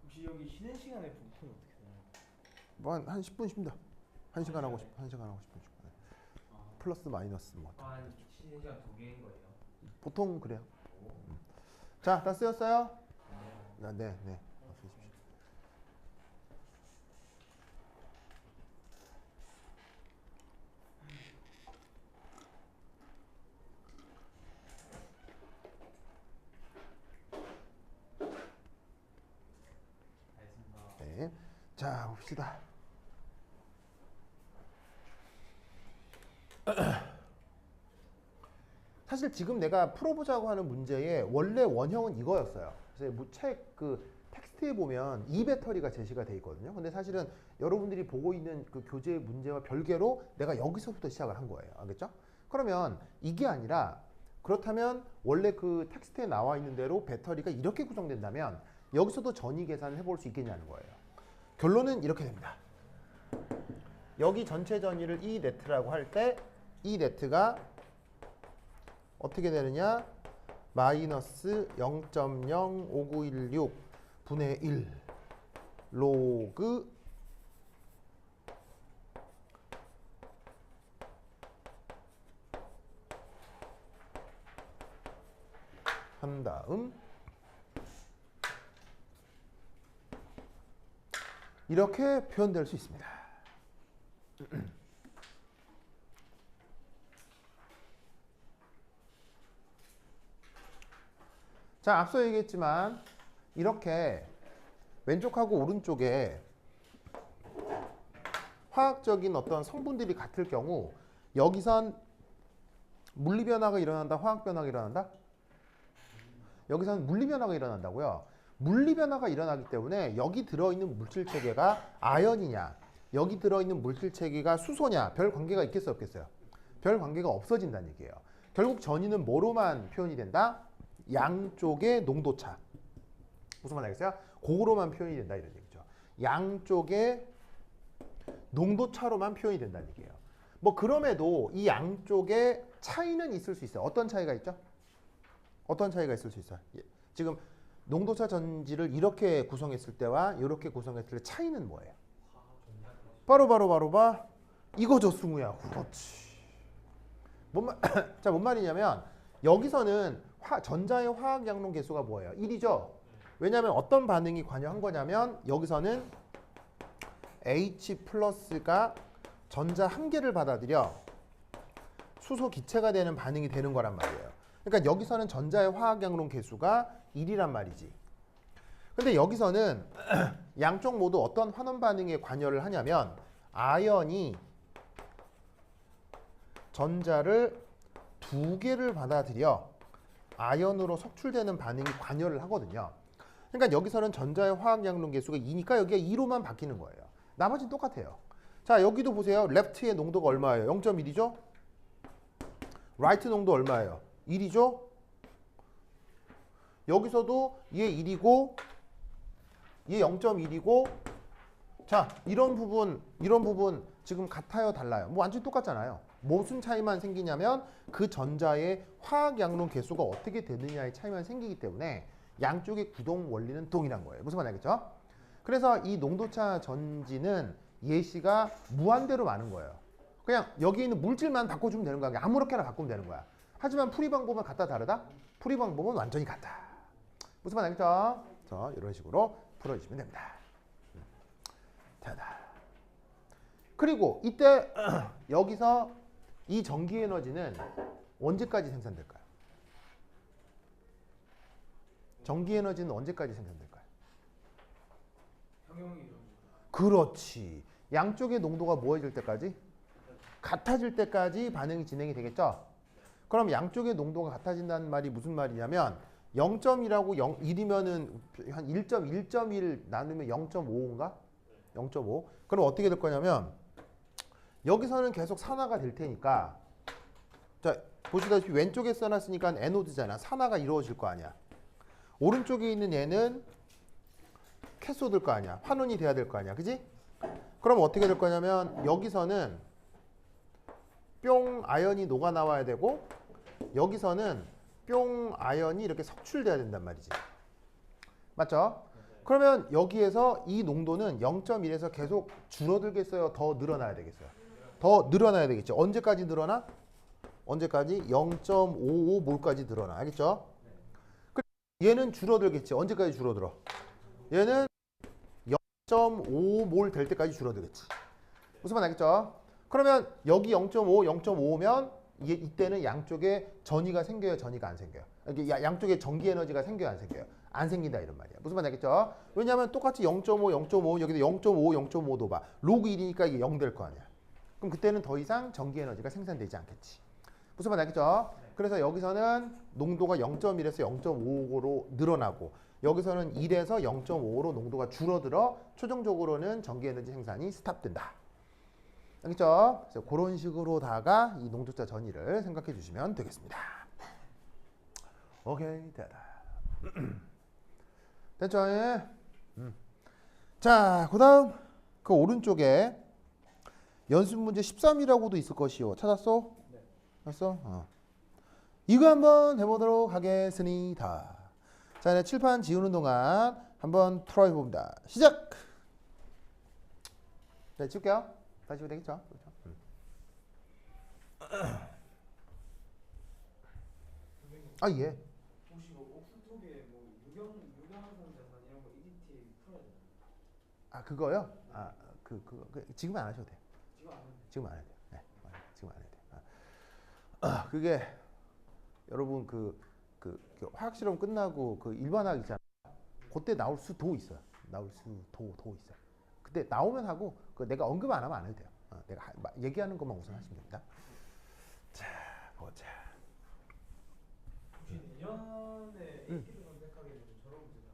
혹시 여기 쉬는 시간에 부품 어떻게 되나요? 뭐한 10분 쉽니다. 1시간 하고 싶 1시간 하고 싶은 시간. 플러스 마이너스 뭐. 한 쉬는 시간 2개인 거예요? 보통 그래요. 오. 자, 다 쓰였어요? 네. 네, 네. 쓰십시오. 알겠습니다. 네. 자, 봅시다. 사실 지금 내가 풀어보자고 하는 문제의 원래 원형은 이거였어요. 그래서 책 그 텍스트에 보면 이 배터리가 제시가 돼 있거든요. 근데 사실은 여러분들이 보고 있는 그 교재 문제와 별개로 내가 여기서부터 시작을 한 거예요. 알겠죠? 그러면 이게 아니라 그렇다면 원래 그 텍스트에 나와 있는 대로 배터리가 이렇게 구성된다면 여기서도 전위 계산을 해볼 수 있겠냐는 거예요. 결론은 이렇게 됩니다. 여기 전체 전위를 E 네트라고 할 때 E 네트가 어떻게 되느냐? 마이너스 0.05916 분의 1 로그 한 다음 이렇게 표현될 수 있습니다. 자, 앞서 얘기했지만 이렇게 왼쪽하고 오른쪽에 화학적인 어떤 성분들이 같을 경우 여기선 물리 변화가 일어난다, 화학 변화가 일어난다? 여기선 물리 변화가 일어난다고요. 물리 변화가 일어나기 때문에 여기 들어있는 물질 체계가 아연이냐, 여기 들어있는 물질 체계가 수소냐 별 관계가 있겠어요, 없겠어요? 별 관계가 없어진다는 얘기예요. 결국 전위는 뭐로만 표현이 된다? 양쪽의 농도차. 무슨 말 알겠어요? 그거로만 표현이 된다 이런 얘기죠. 양쪽의 농도차로만 표현이 된다는 얘기예요. 뭐 그럼에도 이 양쪽에 차이는 있을 수 있어요. 어떤 차이가 있죠? 어떤 차이가 있을 수 있어요? 지금 농도차 전지를 이렇게 구성했을 때와 이렇게 구성했을 때 차이는 뭐예요? 바로 봐. 이거죠, 승우야. 그렇지. 자, 뭔 말이냐면 여기서는 전자의 화학 양론 계수가 뭐예요? 1이죠. 왜냐하면 어떤 반응이 관여한 거냐면 여기서는 H 플러스가 전자 한 개를 받아들여 수소 기체가 되는 반응이 되는 거란 말이에요. 그러니까 여기서는 전자의 화학 양론 계수가 1이란 말이지. 근데 여기서는 양쪽 모두 어떤 환원 반응에 관여를 하냐면 아연이 전자를 두 개를 받아들여 아연으로 석출되는 반응이 관여를 하거든요. 그러니까 여기서는 전자의 화학 양론 계수가 2니까 여기가 2로만 바뀌는 거예요. 나머지는 똑같아요. 자, 여기도 보세요. 레프트의 농도가 얼마예요? 0.1이죠? 라이트 농도 얼마예요? 1이죠? 여기서도 얘 1이고 얘 0.1이고 자, 이런 부분 지금 같아요, 달라요? 뭐 완전히 똑같잖아요. 무슨 차이만 생기냐면 그 전자의 화학 양론 개수가 어떻게 되느냐의 차이만 생기기 때문에 양쪽의 구동 원리는 동일한 거예요. 무슨 말 알겠죠? 그래서 이 농도차 전지는 예시가 무한대로 많은 거예요. 그냥 여기 있는 물질만 바꿔주면 되는 거야. 아무렇게나 바꾸면 되는 거야. 하지만 풀이 방법은 같다 다르다? 풀이 방법은 완전히 같다. 무슨 말 알겠죠? 그래서 이런 식으로 풀어주시면 됩니다. 자다. 그리고 이때 여기서 이 전기 에너지는 언제까지 생산될까요? 전기 에너지는 언제까지 생산될까요? 평형이 이런. 그렇지. 양쪽의 농도가 뭐해질 때까지? 같아질 때까지 반응이 진행이 되겠죠? 그럼 양쪽의 농도가 같아진다는 말이 무슨 말이냐면 0.1하고 1이면은 한 1.1 나누면 0.5인가? 0.5. 그럼 어떻게 될 거냐면 여기서는 계속 산화가 될 테니까 자, 보시다시피 왼쪽에 써놨으니까 에노드잖아. 산화가 이루어질 거 아니야. 오른쪽에 있는 얘는 캐소드일 거 아니야. 환원이 돼야 될 거 아니야. 그지? 그럼 어떻게 될 거냐면 여기서는 뿅 아연이 녹아 나와야 되고 여기서는 뿅 아연이 이렇게 석출돼야 된단 말이지. 맞죠? 그러면 여기에서 이 농도는 0.1에서 계속 줄어들겠어요? 더 늘어나야 되겠어요? 더 늘어나야 되겠죠. 언제까지 늘어나? 언제까지? 0.55몰까지 늘어나. 알겠죠? 얘는 줄어들겠지. 언제까지 줄어들어? 얘는 0.5몰 될 때까지 줄어들겠지. 무슨 말 알겠죠? 그러면 여기 0.5, 0.5면 이때는 양쪽에 전이가 생겨요? 전이가 안 생겨요? 이게 양쪽에 전기 에너지가 생겨요? 안 생겨요? 안 생긴다 이런 말이야. 무슨 말 알겠죠? 왜냐하면 똑같이 0.5, 0.5 여기도 0.5, 0.5도 봐. 로그 1이니까 이게 0 될 거 아니야. 그럼 그때는 더 이상 전기 에너지가 생산되지 않겠지. 무슨 말 알겠죠? 그래서 여기서는 농도가 0.1에서 0.5로 늘어나고 여기서는 1에서 0.5로 농도가 줄어들어 최종적으로는 전기 에너지 생산이 스탑된다. 알겠죠? 그래서 그런 식으로다가 이 농도차 전이를 생각해 주시면 되겠습니다. 오케이, 됐다. 됐죠? 예? 자, 그 다음 그 오른쪽에 연습 문제 13이라고도 있을 것이요. 찾았어? 네. 찾았어? 이거 한번 해보도록 하겠습니다. 자, 이제 칠판 지우는 동안 한번 트라이 해봅니다. 시작! 네, 지울게요. 다시 해도 되겠죠? 그렇죠? 아, 예. 혹시 뭐 옥스톱에 뭐 유경함선 자산 이런 거 EDT 풀어야 되나요? 아, 그거요? 지금 안 하셔도 돼요. 지금 안 했는데. 지금 안 해도 돼요. 네, 지금 안 해도 돼요. 그게 여러분 그 화학 실험 끝나고 그 일반학 있잖아요. 그때 나올 수도 있어요. 나올 수도 있어요. 그때 나오면 하고 내가 언급 안 하면 안 해도 돼요. 내가 얘기하는 것만 우선 하시면 됩니다. 자, 보자. 혹시 내년에 AP를 선택하게 되면 저런 문제가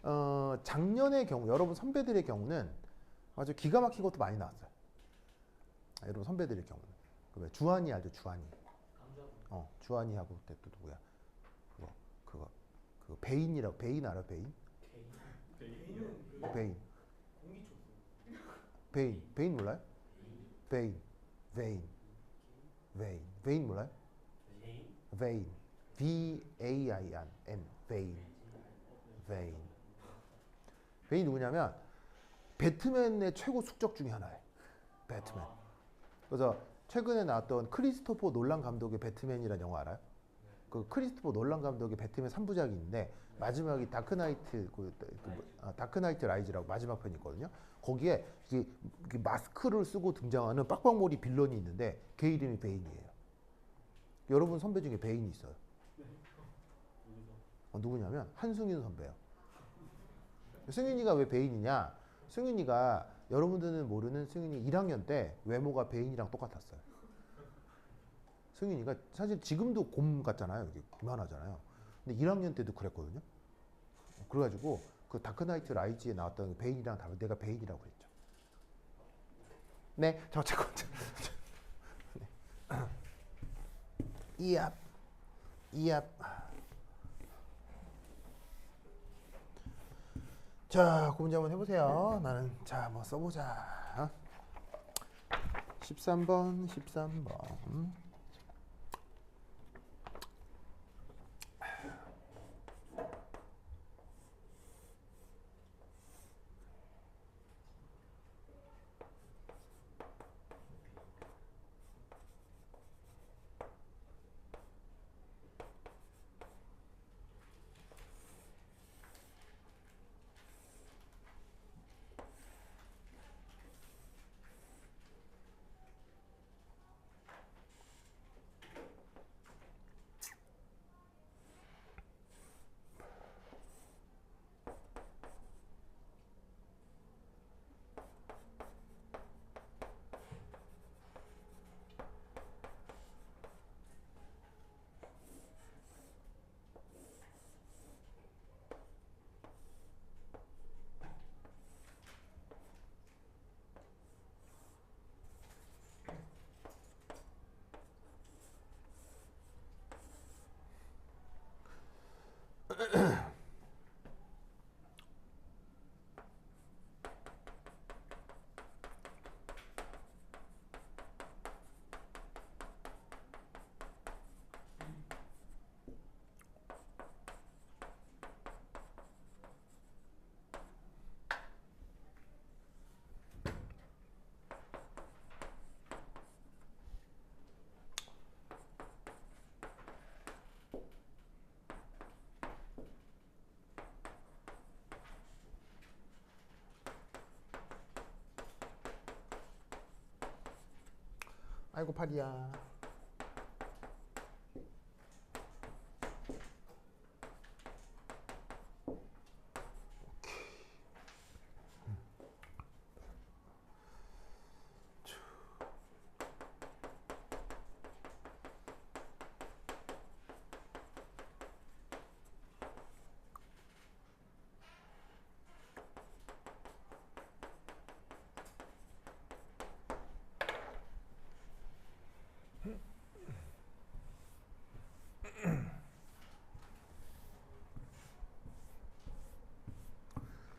풀어야 작년의 경우 여러분 선배들의 경우는 아주 기가 막힌 것도 많이 나왔어요. 여러분 선배들의 경우는 그 주한이 알죠? 주한이. 감자도 주한이하고 그때 또 누구야? 그거 베인이라고. 베인 알아? 베인? 베인은 베인. 공기초수 베인 몰라요? 베인. 베인 몰라요? 베인. V-A-I-N. 베인. 베인 누구냐면 배트맨의 최고 숙적 중에 하나예요. 배트맨. 그래서 최근에 나왔던 크리스토퍼 놀란 감독의 배트맨이라는 영화 알아요? 그 크리스토퍼 놀란 감독의 배트맨 3부작이 있는데 마지막이 다크나이트 라이즈라고 마지막 편이 있거든요. 거기에 이게 마스크를 쓰고 등장하는 빡빡머리 빌런이 있는데 걔 이름이 베인이에요. 여러분 선배 중에 베인이 있어요. 누구냐면 한승윤 선배예요. 승윤이가 왜 베인이냐? 승윤이가 여러분들은 모르는 승윤이 1학년 때 외모가 베인이랑 똑같았어요. 승윤이가 사실 지금도 곰 같잖아요. 이게 이만하잖아요. 근데 1학년 때도 그랬거든요. 그래가지고 그 다크나이트 라이즈에 나왔던 베인이랑 다르 내가 베인이라고 그랬죠. 네, 저 잠깐. 이압. 자, 그 문제 한번 해보세요. 나는 뭐 써보자. 13번. 8 곱하기야.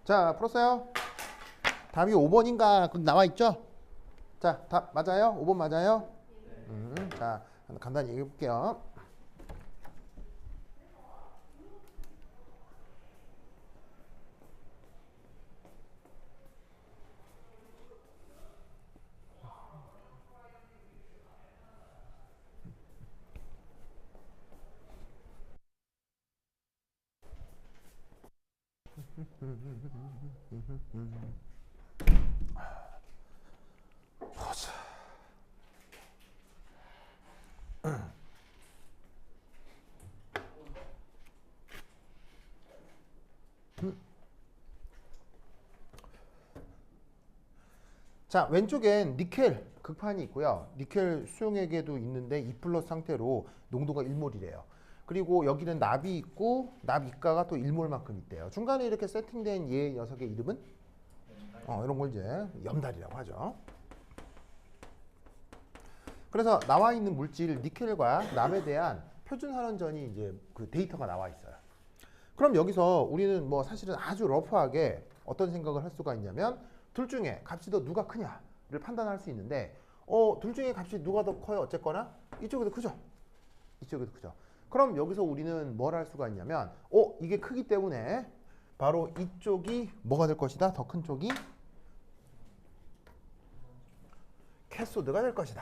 자, 풀었어요? 답이 5번인가? 그럼 나와 있죠? 자, 답 맞아요? 5번 맞아요? 자, 간단히 얘기해 볼게요. 보자. 자, 왼쪽엔 니켈 극판이 있고요. 니켈 수용액에도 있는데 2 플러스 상태로 농도가 1몰이래요. 그리고 여기는 납이 있고 납 이가가 또 1몰만큼 있대요. 중간에 이렇게 세팅된 얘 녀석의 이름은 이런 걸 이제 염달이라고 하죠. 그래서 나와 있는 물질 니켈과 납에 대한 표준 환원전이 이제 그 데이터가 나와 있어요. 그럼 여기서 우리는 뭐 사실은 아주 러프하게 어떤 생각을 할 수가 있냐면 둘 중에 값이 더 누가 크냐를 판단할 수 있는데 둘 중에 값이 누가 더 커요? 어쨌거나 이쪽이 더 크죠? 이쪽이 더 크죠? 그럼 여기서 우리는 뭘 할 수가 있냐면 이게 크기 때문에 바로 이쪽이 뭐가 될 것이다? 더 큰 쪽이 캐소드가 될 것이다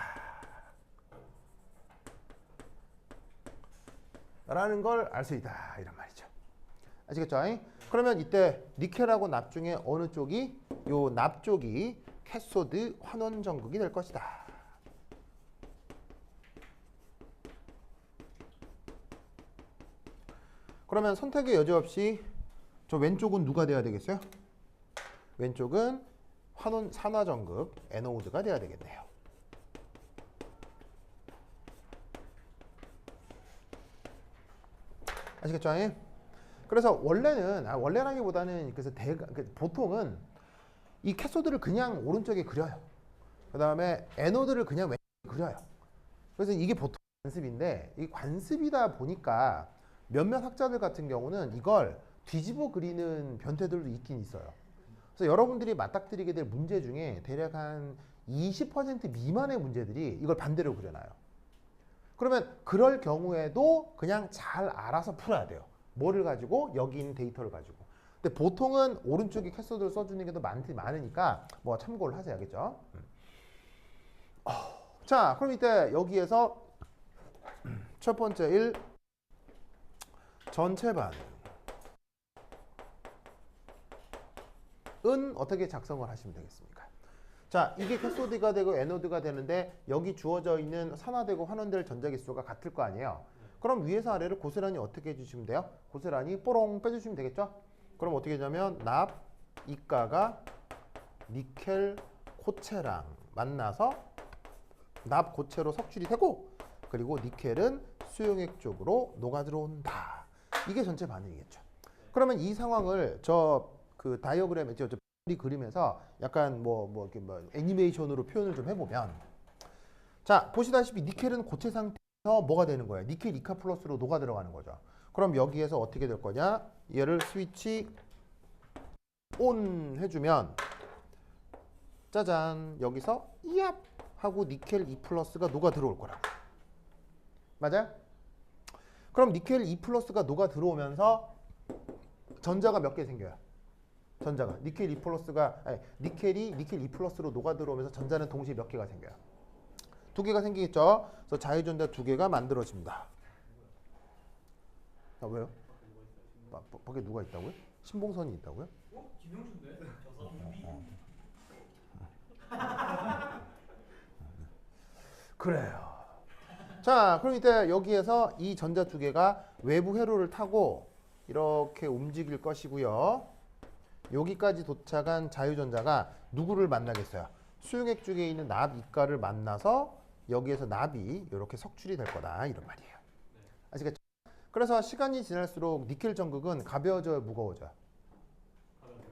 라는 걸 알 수 있다 이런 말이죠. 아시겠죠? 그러면 이때 니켈하고 납 중에 어느 쪽이 요 납 쪽이 캐소드 환원 전극이 될 것이다. 그러면 선택의 여지 없이 저 왼쪽은 누가 돼야 되겠어요? 왼쪽은 환원 산화 전극 에노드가 돼야 되겠네요. 아시겠죠? 그래서 원래라기보다는 그래서 보통은 이 캐소드를 그냥 오른쪽에 그려요. 그 다음에 에노드를 그냥 왼쪽에 그려요. 그래서 이게 보통 관습인데 이 관습이다 보니까 몇몇 학자들 같은 경우는 이걸 뒤집어 그리는 변태들도 있긴 있어요. 그래서 여러분들이 맞닥뜨리게 될 문제 중에 대략 한 20% 미만의 문제들이 이걸 반대로 그려놔요. 그러면 그럴 경우에도 그냥 잘 알아서 풀어야 돼요. 뭐를 가지고? 여기 있는 데이터를 가지고. 근데 보통은 오른쪽에 캐소드를 써주는 게 더 많으니까 뭐 참고를 하세요. 알겠죠? 자, 그럼 이때 여기에서 첫 번째 1 전체 반응은 어떻게 작성을 하시면 되겠습니까? 자, 이게 캐소드가 되고 에노드가 되는데 여기 주어져 있는 산화되고 환원될 전자기수가 같을 거 아니에요. 그럼 위에서 아래를 고스란히 어떻게 해주시면 돼요? 고스란히 뽀롱 빼주시면 되겠죠? 그럼 어떻게 되냐면 납 이가가 니켈 코체랑 만나서 납 고체로 석출이 되고 그리고 니켈은 수용액 쪽으로 녹아 들어온다. 이게 전체 반응이겠죠. 그러면 이 상황을 저 그 다이어그램에 저 그림에서 약간 이렇게 애니메이션으로 표현을 좀 해보면 자 보시다시피 니켈은 고체 상태에서 뭐가 되는 거예요? 니켈 이카 플러스로 녹아 들어가는 거죠. 그럼 여기에서 어떻게 될 거냐? 얘를 스위치 온 해주면 짜잔 여기서 이압 하고 니켈 2 플러스가 녹아 들어올 거라고. 맞아요? 그럼 니켈 2 플러스가 녹아 들어오면서 전자가 몇 개 생겨요? 전자가 니켈 2 플러스가 니켈이 니켈 2 플러스로 녹아 들어오면서 전자는 동시에 몇 개가 생겨요? 2개가 생기겠죠? 그래서 자유전자 2개가 만들어집니다. 아, 왜요? 밖에 누가 있다고요? 신봉선이 있다고요? 김영준데? 그래요. 자, 그럼 이때 여기에서 이 전자 두 개가 외부 회로를 타고 이렇게 움직일 것이고요. 여기까지 도착한 자유전자가 누구를 만나겠어요? 수용액 쪽에 있는 납 이가를 만나서 여기에서 납이 이렇게 석출이 될 거다 이런 말이에요. 아시겠죠? 그래서 시간이 지날수록 니켈 전극은 가벼워져요, 무거워져요?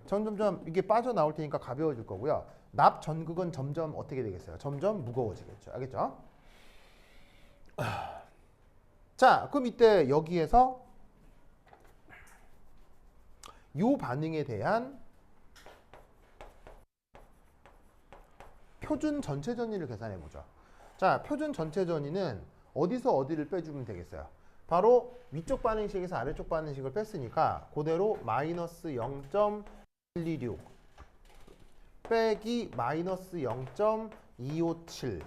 점점점 이게 빠져나올 테니까 가벼워질 거고요. 납 전극은 점점 어떻게 되겠어요? 점점 무거워지겠죠. 알겠죠? 자, 그럼 이때 여기에서 이 반응에 대한 표준 전체 전위를 계산해 보죠. 자, 표준 전체 전위는 어디서 어디를 빼주면 되겠어요? 바로 위쪽 반응식에서 아래쪽 반응식을 뺐으니까 그대로 마이너스 0.126 빼기 마이너스 0.257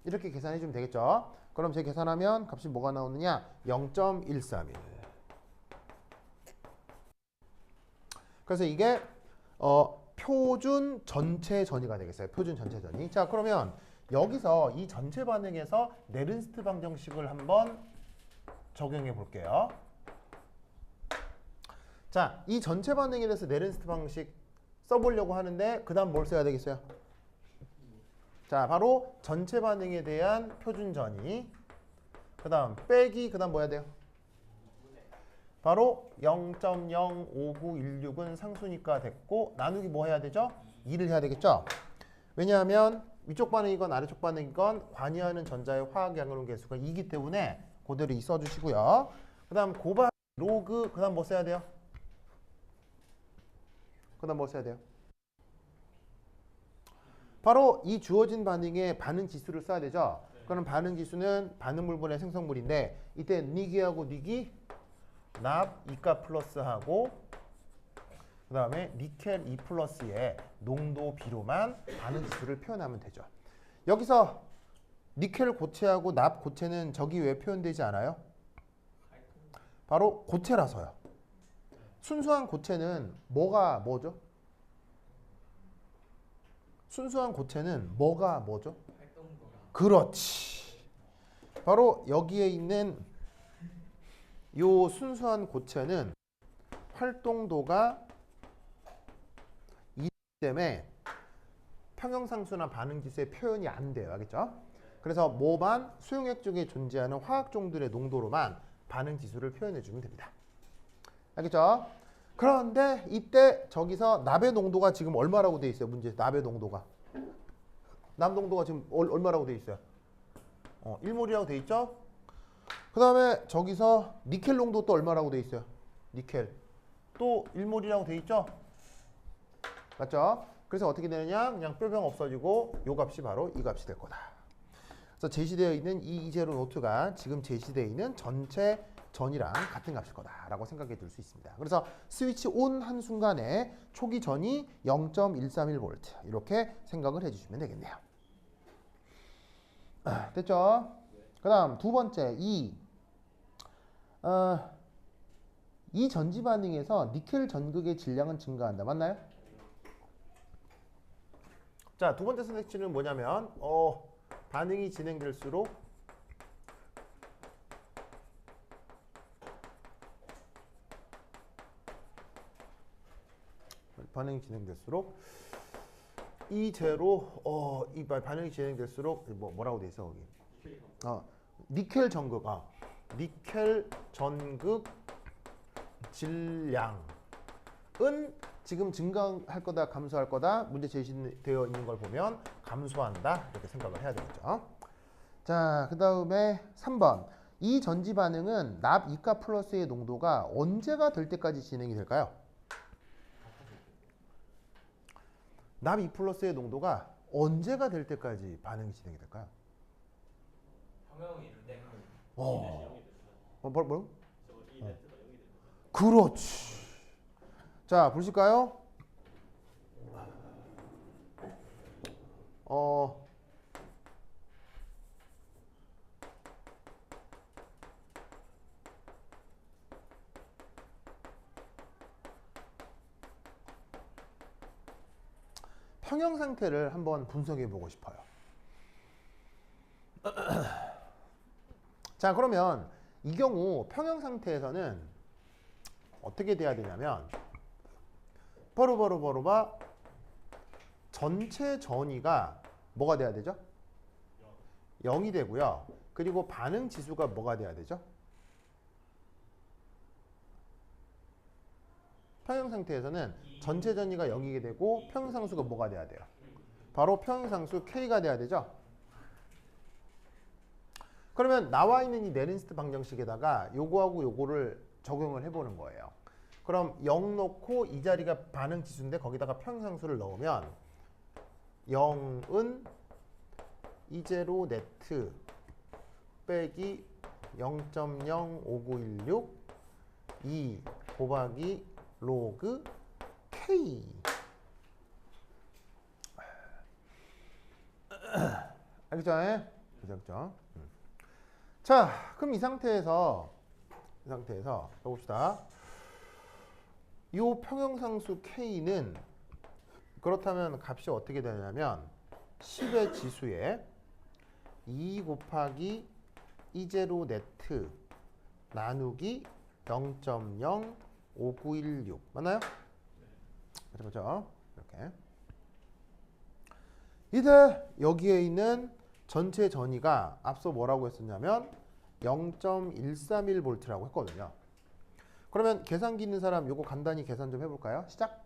이렇게 계산해 주면 되겠죠. 그럼 제 계산하면 값이 뭐가 나오느냐? 0.131. 그래서 이게 표준 전체 전위가 되겠어요. 표준 전체 전위. 자, 그러면 여기서 이 전체 반응에서 네른스트 방정식을 한번 적용해 볼게요. 자, 이 전체 반응에 대해서 네른스트 방식 써보려고 하는데 그 다음 뭘 써야 되겠어요? 자, 바로 전체 반응에 대한 표준 전위. 그 다음 빼기 그 다음 뭐야 돼요? 바로 0.05916은 상수니까 됐고 나누기 뭐 해야 되죠? 2를 해야 되겠죠? 왜냐하면 위쪽 반응이건 아래쪽 반응이건 관여하는 전자의 화학 양이론 개수가 2이기 때문에 그대로 2 써주시고요. 그 다음 곱하기 로그 그 다음 뭐 써야 돼요? 그 다음 뭐 써야 돼요? 바로 이 주어진 반응의 반응 지수를 써야 되죠? 그럼 반응 지수는 반응 물분의 생성물인데 이때 니기하고 니기 납 2가 플러스하고 그 다음에 니켈 2 플러스의 농도 비로만 반응 지수를 표현하면 되죠. 여기서 니켈 고체하고 납 고체는 저기 왜 표현되지 않아요? 바로 고체라서요. 순수한 고체는 뭐가 뭐죠? 순수한 고체는 뭐가 뭐죠? 그렇지. 바로 여기에 있는 요 순수한 고체는 활동도가 2 때문에 평형상수나 반응지수의 표현이 안 돼요. 알겠죠? 그래서 뭐만 수용액 쪽에 존재하는 화학종들의 농도로만 반응지수를 표현해 주면 됩니다. 알겠죠? 그런데 이때 저기서 납의 농도가 지금 얼마라고 돼 있어요? 문제 납의 농도가. 납 농도가 지금 얼마라고 돼 있어요? 1몰이라고 돼 있죠? 그 다음에 저기서 니켈 농도 또 얼마라고 돼 있어요? 니켈. 또 1몰이라고 돼 있죠? 맞죠? 그래서 어떻게 되느냐? 그냥 뿅뿅 없어지고 요 값이 바로 이 값이 될 거다. 그래서 제시되어 있는 이 이제로 노트가 지금 제시되어 있는 전체 전이랑 같은 값일 거다라고 생각해 둘 수 있습니다. 그래서 스위치 온 한 순간에 초기 전이 0.131V 이렇게 생각을 해주시면 되겠네요. 됐죠? 그 다음 두 번째 이 전지 반응에서 니켈 전극의 질량은 증가한다. 맞나요? 자, 두 번째 선택지는 뭐냐면 반응이 진행될수록 이 제로 이 반응이 진행될수록 뭐라고 돼 있어 거기? 니켈 전극 니켈 전극 질량은 지금 증가할 거다 감소할 거다 문제 제시되어 있는 걸 보면 감소한다 이렇게 생각을 해야 되겠죠. 자, 그 다음에 3번 이 전지 반응은 납 2가 플러스의 농도가 언제가 될 때까지 진행이 될까요? 납 2 플러스의 농도가 언제가 될 때까지 반응이 진행이 될까요? 평형이 이럴 때 뭐라고? 그렇지. 자, 보실까요? 평형 상태를 한번 분석해 보고 싶어요. 자, 그러면 이 경우 평형 상태에서는 어떻게 돼야 되냐면 바로 전체 전위가 뭐가 돼야 되죠? 0이 되고요. 그리고 반응 지수가 뭐가 돼야 되죠? 평형 상태에서는 전체 전위가 0이게 되고 평형상수가 뭐가 돼야 돼요? 바로 평형상수 K가 돼야 되죠? 그러면 나와 있는 이 네른스트 방정식에다가 요거하고 요거를 적용을 해보는 거예요. 그럼 0 놓고 이 자리가 반응 지수인데 거기다가 평형상수를 넣으면 0은 이제로 네트 빼기 0.05916 2 곱하기 로그 K. 알겠죠? 그죠? 자, 그럼 이 상태에서 해봅시다. 이 평형상수 K는 그렇다면 값이 어떻게 되냐면 10의 지수에 2 곱하기 이제로 네트 나누기 0.05916 맞나요? 맞죠? 이렇게. 이제 여기에 있는 전체 전위가 앞서 뭐라고 했었냐면 0.131V라고 했거든요. 그러면 계산기 있는 사람 요거 간단히 계산 좀 해볼까요? 시작.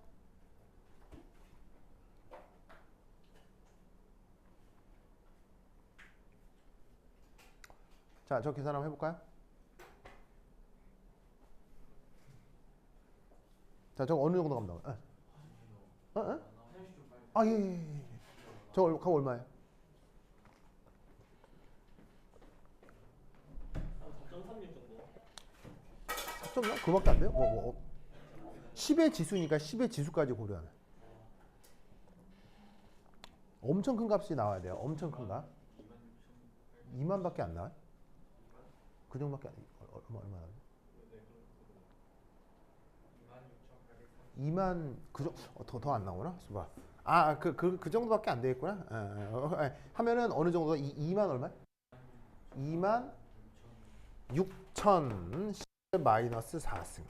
자, 저 계산 한번 해볼까요? 자, 저거 어느 정도 가면 나와요? 아, 예. 저거 값 얼마예요? 4.36 정도. 4.0? 그거밖에 안 돼요? 10의 지수니까 10의 지수까지 고려하면 엄청 큰 값이 나와야 돼요. 엄청 큰 값. 2만밖에 안 나와요? 그 정도밖에 안 돼요. 얼마 나와요? 2만 더 안 나오나? 봐. 그 정도밖에 안 되겠구나. 하면은 어느 정도 2만 얼마? 2만 6천 마이너스 4승.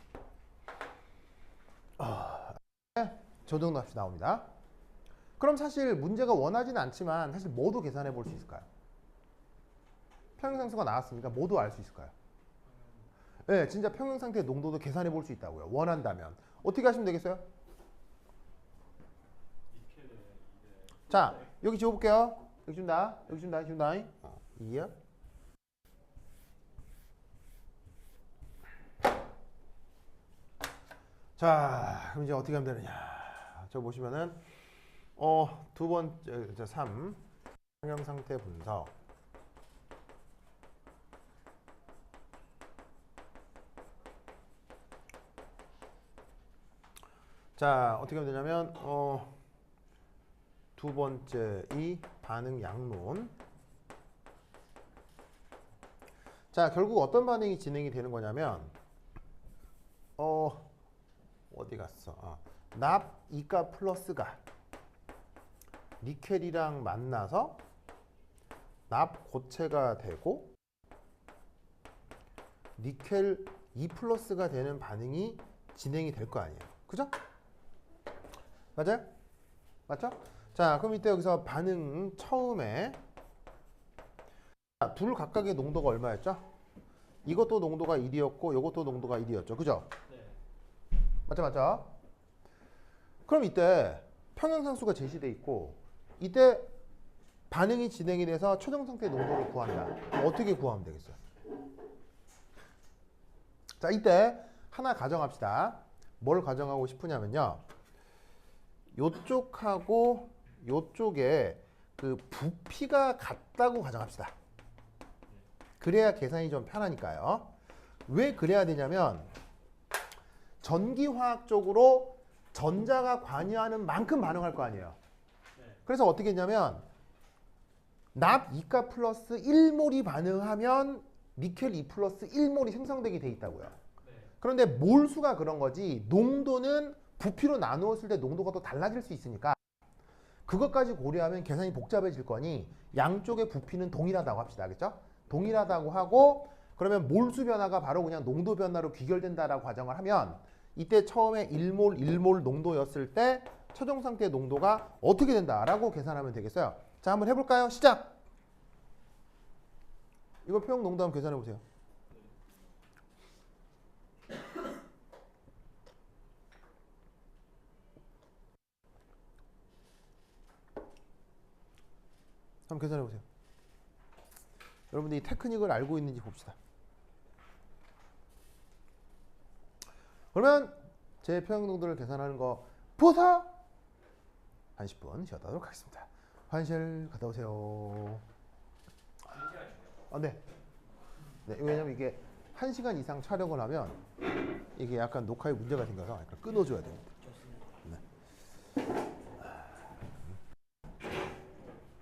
저 정도 값이 나옵니다. 그럼 사실 문제가 원하지는 않지만 사실 모두 계산해 볼 수 있을까요? 평형상수가 나왔으니까 모두 알 수 있을까요? 네, 진짜 평형상태의 농도도 계산해 볼 수 있다고요. 원한다면. 어떻게 하시면 되겠어요? 자, 여기 지워볼게요. 여기 준다. 2요. 자, 그럼 이제 어떻게 하면 되느냐. 저 보시면은 두 번째 3 평형상태 분석. 자, 어떻게 하면 되냐면 두 번째 이 반응 양론. 자, 결국 어떤 반응이 진행이 되는 거냐면 어디 갔어? 납 이가 플러스가 니켈이랑 만나서 납 고체가 되고 니켈 2 플러스가 되는 반응이 진행이 될 거 아니에요. 그죠? 맞아요? 맞죠? 자, 그럼 이때 여기서 반응 처음에 둘 각각의 농도가 얼마였죠? 이것도 농도가 1이었고 이것도 농도가 1이었죠. 그죠? 네. 맞죠? 그럼 이때 평형상수가 제시돼 있고 이때 반응이 진행이 돼서 최종 상태의 농도를 구한다. 그럼 어떻게 구하면 되겠어요? 자, 이때 하나 가정합시다. 뭘 가정하고 싶으냐면요. 요쪽하고 요쪽에 그 부피가 같다고 가정합시다. 그래야 계산이 좀 편하니까요. 왜 그래야 되냐면 전기화학적으로 전자가 관여하는 만큼 반응할 거 아니에요. 그래서 어떻게 했냐면 납 2가 플러스 1몰이 반응하면 니켈 2 플러스 1몰이 생성되게 돼 있다고요. 그런데 몰수가 그런 거지 농도는 부피로 나누었을 때 농도가 또 달라질 수 있으니까 그것까지 고려하면 계산이 복잡해질 거니 양쪽의 부피는 동일하다고 합시다. 알겠죠? 동일하다고 하고 그러면 몰수 변화가 바로 그냥 농도 변화로 귀결된다라고 가정을 하면 이때 처음에 1몰 1몰 농도였을 때 최종 상태의 농도가 어떻게 된다라고 계산하면 되겠어요. 자, 한번 해볼까요? 시작. 이거 표형 농도 한번 계산해 보세요. 한번 계산해 보세요. 여러분들이 테크닉을 알고 있는지 봅시다. 그러면 제 표현 농도를 계산하는 거 보사 한 10분 쉬었다 하도록 하겠습니다. 화장실 갔다 오세요. 아, 네. 네, 왜냐면 이게 1시간 이상 촬영을 하면 이게 약간 녹화에 문제가 생겨서 약간 끊어줘야 됩니다.